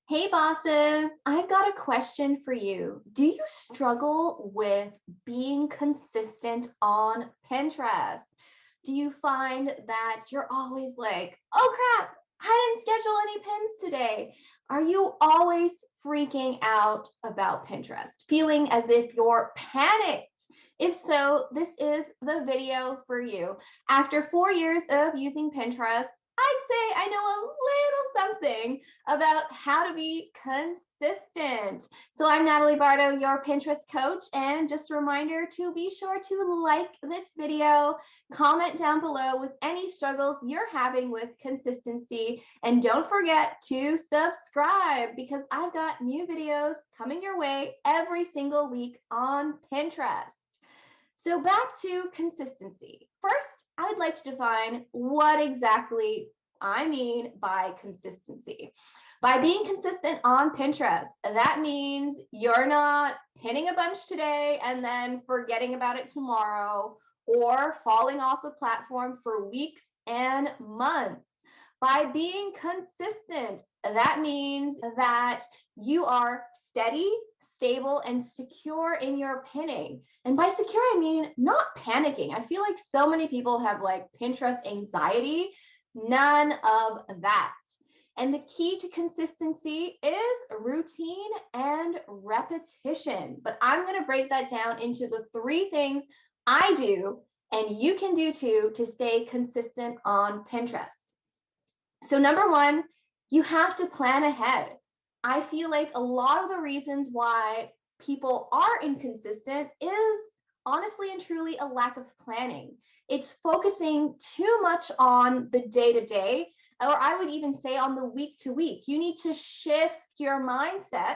Hey bosses, I've got a question for you. Do you struggle with being consistent on Pinterest? Do you find that you're always like, oh crap, I didn't schedule any pins today? Are you always freaking out about Pinterest, feeling as if you're panicked? If so, this is the video for you. After 4 years of using Pinterest, I'd say I know a little something about how to be consistent. So I'm Natalie Bardo, your Pinterest coach, and just a reminder to be sure to like this video, comment down below with any struggles you're having with consistency, and don't forget to subscribe because I've got new videos coming your way every single week on Pinterest. So back to consistency. First, I would like to define what exactly I mean by consistency. By being consistent on Pinterest, that means you're not pinning a bunch today and then forgetting about it tomorrow or falling off the platform for weeks and months. By being consistent, that means that you are steady, stable, and secure in your pinning. And by secure, I mean not panicking. I feel like so many people have like Pinterest anxiety. None of that. And the key to consistency is routine and repetition. But I'm going to break that down into the three things I do and you can do too to stay consistent on Pinterest. So, number one, you have to plan ahead. I feel like a lot of the reasons why people are inconsistent is honestly and truly a lack of planning. It's focusing too much on the day to day, or I would even say on the week to week. You need to shift your mindset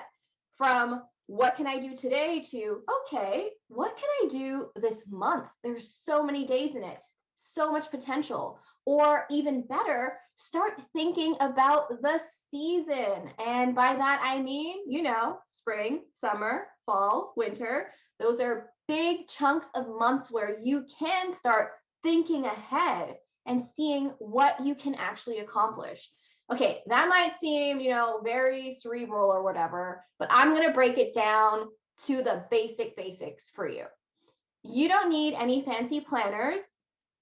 from what can I do today to, okay, what can I do this month? There's so many days in it, so much potential. Or even better, start thinking about the season. And by that, I mean, spring, summer, fall, winter. Those are big chunks of months where you can start thinking ahead and seeing what you can actually accomplish. Okay, that might seem, very cerebral or whatever, but I'm going to break it down to the basics for you. You don't need any fancy planners.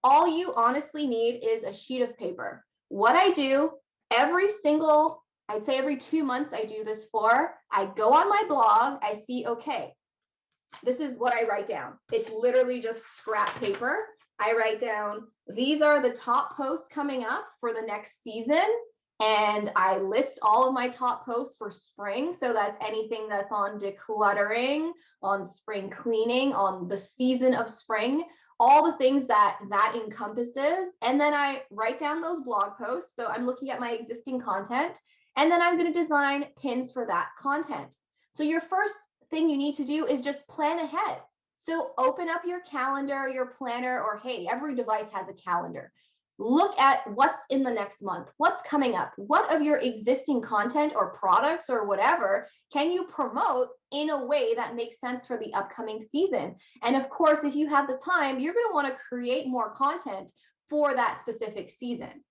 All you honestly need is a sheet of paper. What I do I'd say every 2 months, I do this for, I go on my blog, I see, okay, this is what I write down. It's literally just scrap paper. I write down, these are the top posts coming up for the next season. And I list all of my top posts for spring. So that's anything that's on decluttering, on spring cleaning, on the season of spring, all the things that encompasses. And then I write down those blog posts. So I'm looking at my existing content, and then I'm going to design pins for that content. So your first thing you need to do is just plan ahead. So open up your calendar, your planner, or hey, every device has a calendar. Look at what's in the next month, what's coming up, what of your existing content or products or whatever can you promote in a way that makes sense for the upcoming season. And of course, if you have the time, you're going to want to create more content for that specific season.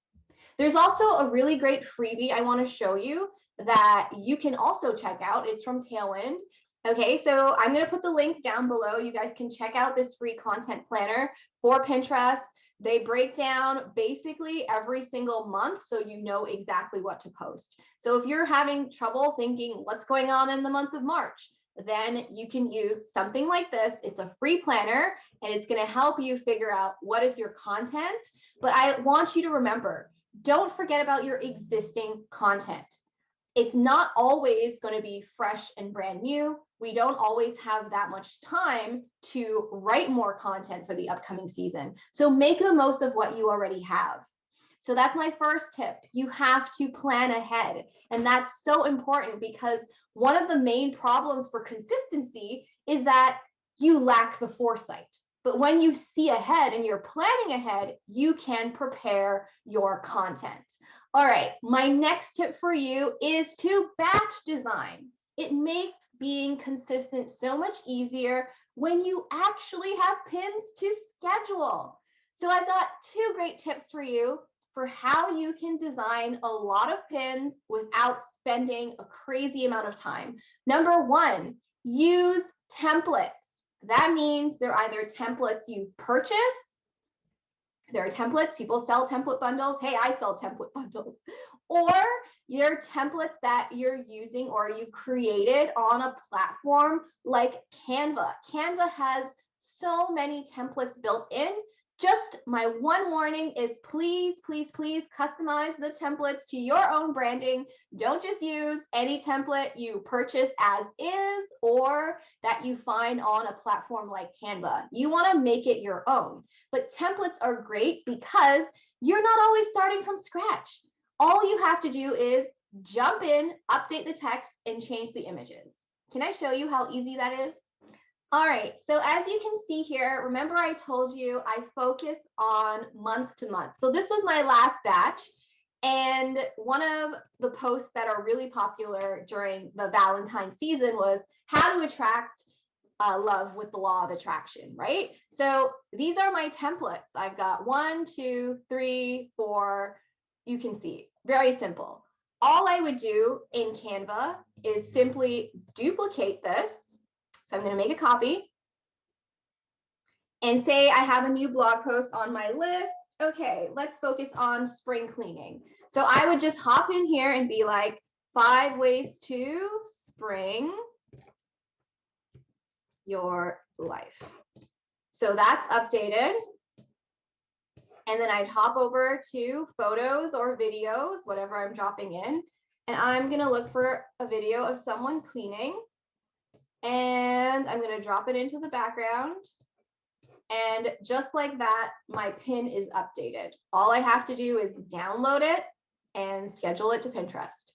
There's also a really great freebie I want to show you that you can also check out. It's from Tailwind. Okay, so I'm going to put the link down below. You guys can check out this free content planner for Pinterest. They break down basically every single month so you know exactly what to post. So if you're having trouble thinking what's going on in the month of March, then you can use something like this. It's a free planner and it's going to help you figure out what is your content. But I want you to remember, don't forget about your existing content. It's not always going to be fresh and brand new. We don't always have that much time to write more content for the upcoming season. So make the most of what you already have. So that's my first tip. You have to plan ahead. And that's so important because one of the main problems for consistency is that you lack the foresight. But when you see ahead and you're planning ahead, you can prepare your content. All right, my next tip for you is to batch design. It makes being consistent so much easier when you actually have pins to schedule. So I've got two great tips for you. for how you can design a lot of pins without spending a crazy amount of time. Number one, use templates. That means they're either templates you purchase. There are templates, people sell template bundles. Hey, I sell template bundles. Or your templates that you're using or you created on a platform like Canva. Canva has so many templates built in. Just my one warning is please, please, please customize the templates to your own branding. Don't just use any template you purchase as is or that you find on a platform like Canva. You want to make it your own. But templates are great because you're not always starting from scratch. All you have to do is jump in, update the text, and change the images. Can I show you how easy that is? All right, so as you can see here, remember I told you I focus on month to month. So this was my last batch. And one of the posts that are really popular during the Valentine season was how to attract love with the law of attraction, right? So these are my templates. I've got 1, 2, 3, 4. You can see, very simple. All I would do in Canva is simply duplicate this. So I'm going to make a copy and say I have a new blog post on my list. Okay, let's focus on spring cleaning. So I would just hop in here and be like 5 ways to spring your life. So that's updated. And then I'd hop over to photos or videos, whatever I'm dropping in. And I'm going to look for a video of someone cleaning. And I'm going to drop it into the background. And just like that, my pin is updated. All I have to do is download it and schedule it to Pinterest.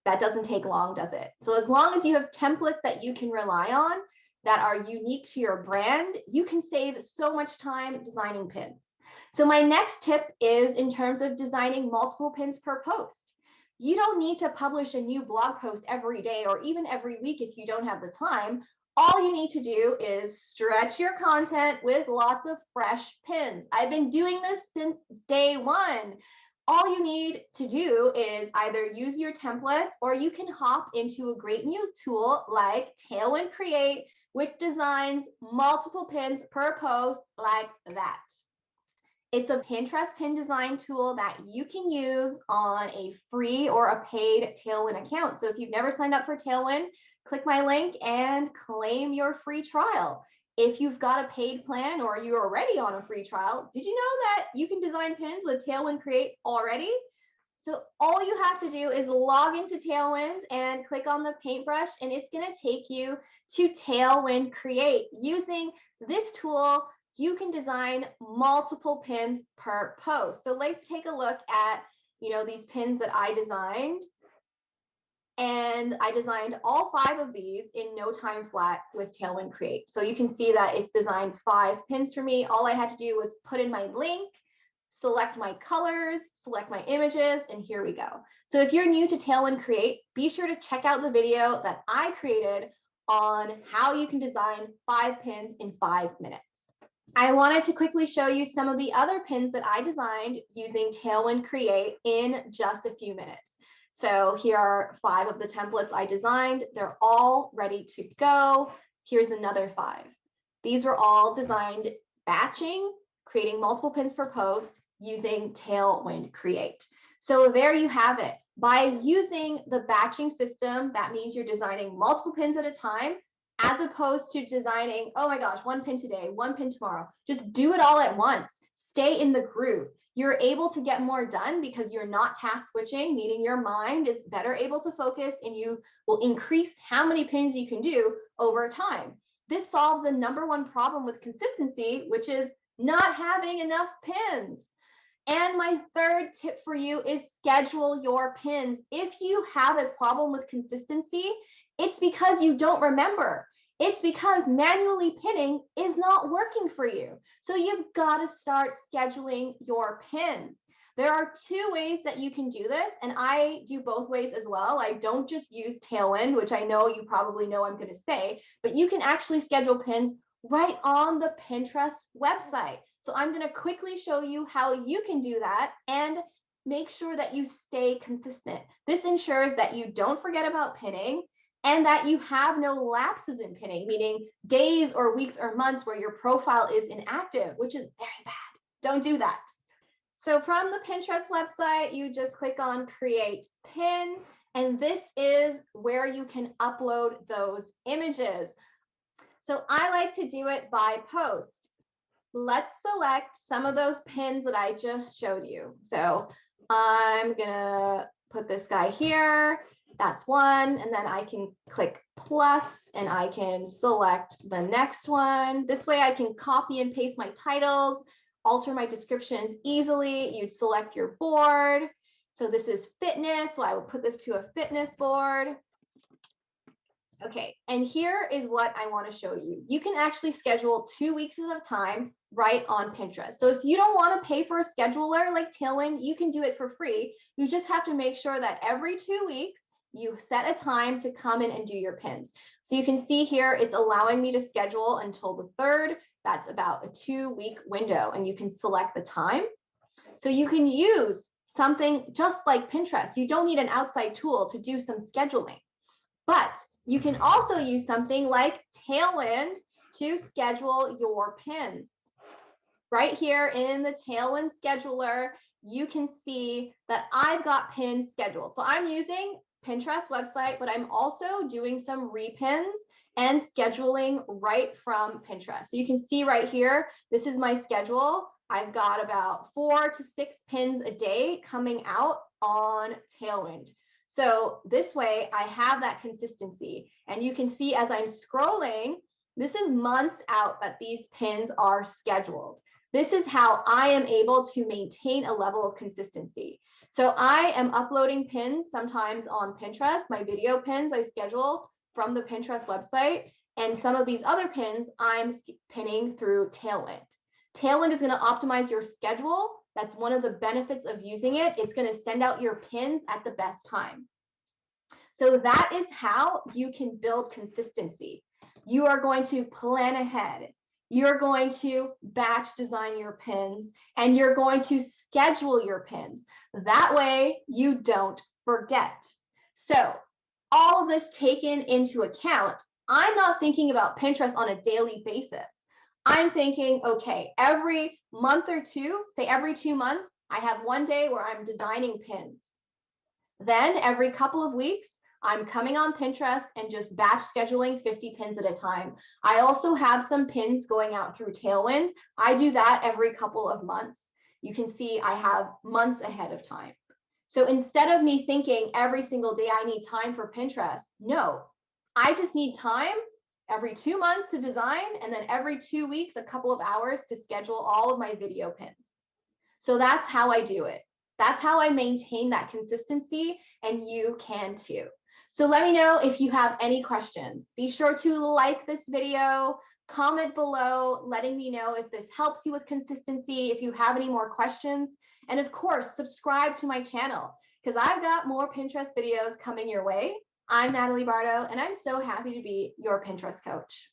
That doesn't take long, does it? So as long as you have templates that you can rely on that are unique to your brand, you can save so much time designing pins. So my next tip is in terms of designing multiple pins per post. You don't need to publish a new blog post every day or even every week if you don't have the time. All you need to do is stretch your content with lots of fresh pins. I've been doing this since day one. All you need to do is either use your templates or you can hop into a great new tool like Tailwind Create, which designs multiple pins per post like that. It's a Pinterest pin design tool that you can use on a free or a paid Tailwind account. So if you've never signed up for Tailwind, click my link and claim your free trial. If you've got a paid plan or you're already on a free trial, did you know that you can design pins with Tailwind Create already? So all you have to do is log into Tailwind and click on the paintbrush, and it's going to take you to Tailwind Create. Using this tool, you can design multiple pins per post. So let's take a look at, these pins that I designed. And I designed all 5 of these in no time flat with Tailwind Create. So you can see that it's designed 5 pins for me. All I had to do was put in my link, select my colors, select my images, and here we go. So if you're new to Tailwind Create, be sure to check out the video that I created on how you can design 5 pins in 5 minutes. I wanted to quickly show you some of the other pins that I designed using Tailwind Create in just a few minutes. So here are 5 of the templates I designed. They're all ready to go. Here's another 5. These were all designed batching, creating multiple pins per post using Tailwind Create. So there you have it. By using the batching system, that means you're designing multiple pins at a time, as opposed to designing, oh my gosh, 1 pin today, 1 pin tomorrow. Just do it all at once. Stay in the groove. You're able to get more done because you're not task switching, meaning your mind is better able to focus and you will increase how many pins you can do over time. This solves the #1 problem with consistency, which is not having enough pins. And my third tip for you is schedule your pins. If you have a problem with consistency, it's because you don't remember. It's because manually pinning is not working for you. So you've got to start scheduling your pins. There are 2 ways that you can do this, and I do both ways as well. I don't just use Tailwind, which I know you probably know I'm going to say, but you can actually schedule pins right on the Pinterest website. So I'm going to quickly show you how you can do that and make sure that you stay consistent. This ensures that you don't forget about pinning and that you have no lapses in pinning, meaning days or weeks or months where your profile is inactive, which is very bad. Don't do that. So from the Pinterest website, you just click on Create Pin, and this is where you can upload those images. So I like to do it by post. Let's select some of those pins that I just showed you. So I'm gonna put this guy here. That's one, and then I can click plus and I can select the next one. This way I can copy and paste my titles, alter my descriptions easily. You'd select your board. So this is fitness, so I will put this to a fitness board. Okay, and here is what I want to show you. You can actually schedule 2 weeks at a time right on Pinterest. So if you don't want to pay for a scheduler like Tailwind, you can do it for free. You just have to make sure that every 2 weeks you set a time to come in and do your pins. So you can see here, it's allowing me to schedule until the 3rd. That's about a 2-week window, and you can select the time. So you can use something just like Pinterest. You don't need an outside tool to do some scheduling, but you can also use something like Tailwind to schedule your pins. Right here in the Tailwind scheduler, you can see that I've got pins scheduled. So I'm using Pinterest website, but I'm also doing some repins and scheduling right from Pinterest. So you can see right here, this is my schedule. I've got about 4 to 6 pins a day coming out on Tailwind. So this way I have that consistency, and you can see as I'm scrolling, this is months out that these pins are scheduled. This is how I am able to maintain a level of consistency. So I am uploading pins sometimes on Pinterest. My video pins I schedule from the Pinterest website, and some of these other pins I'm pinning through Tailwind. Tailwind is going to optimize your schedule. That's one of the benefits of using it. It's going to send out your pins at the best time. So that is how you can build consistency. You are going to plan ahead. You're going to batch design your pins, and you're going to schedule your pins. That way you don't forget. So all of this taken into account, I'm not thinking about Pinterest on a daily basis. I'm thinking, okay, every month or two, say every 2 months, I have one day where I'm designing pins. Then every couple of weeks, I'm coming on Pinterest and just batch scheduling 50 pins at a time. I also have some pins going out through Tailwind. I do that every couple of months. You can see I have months ahead of time. So instead of me thinking every single day I need time for Pinterest, no, I just need time every 2 months to design, and then every 2 weeks, a couple of hours to schedule all of my video pins. So that's how I do it. That's how I maintain that consistency, and you can too. So let me know if you have any questions. Be sure to like this video, comment below, letting me know if this helps you with consistency, if you have any more questions, and of course, subscribe to my channel because I've got more Pinterest videos coming your way. I'm Natalie Bardo, and I'm so happy to be your Pinterest coach.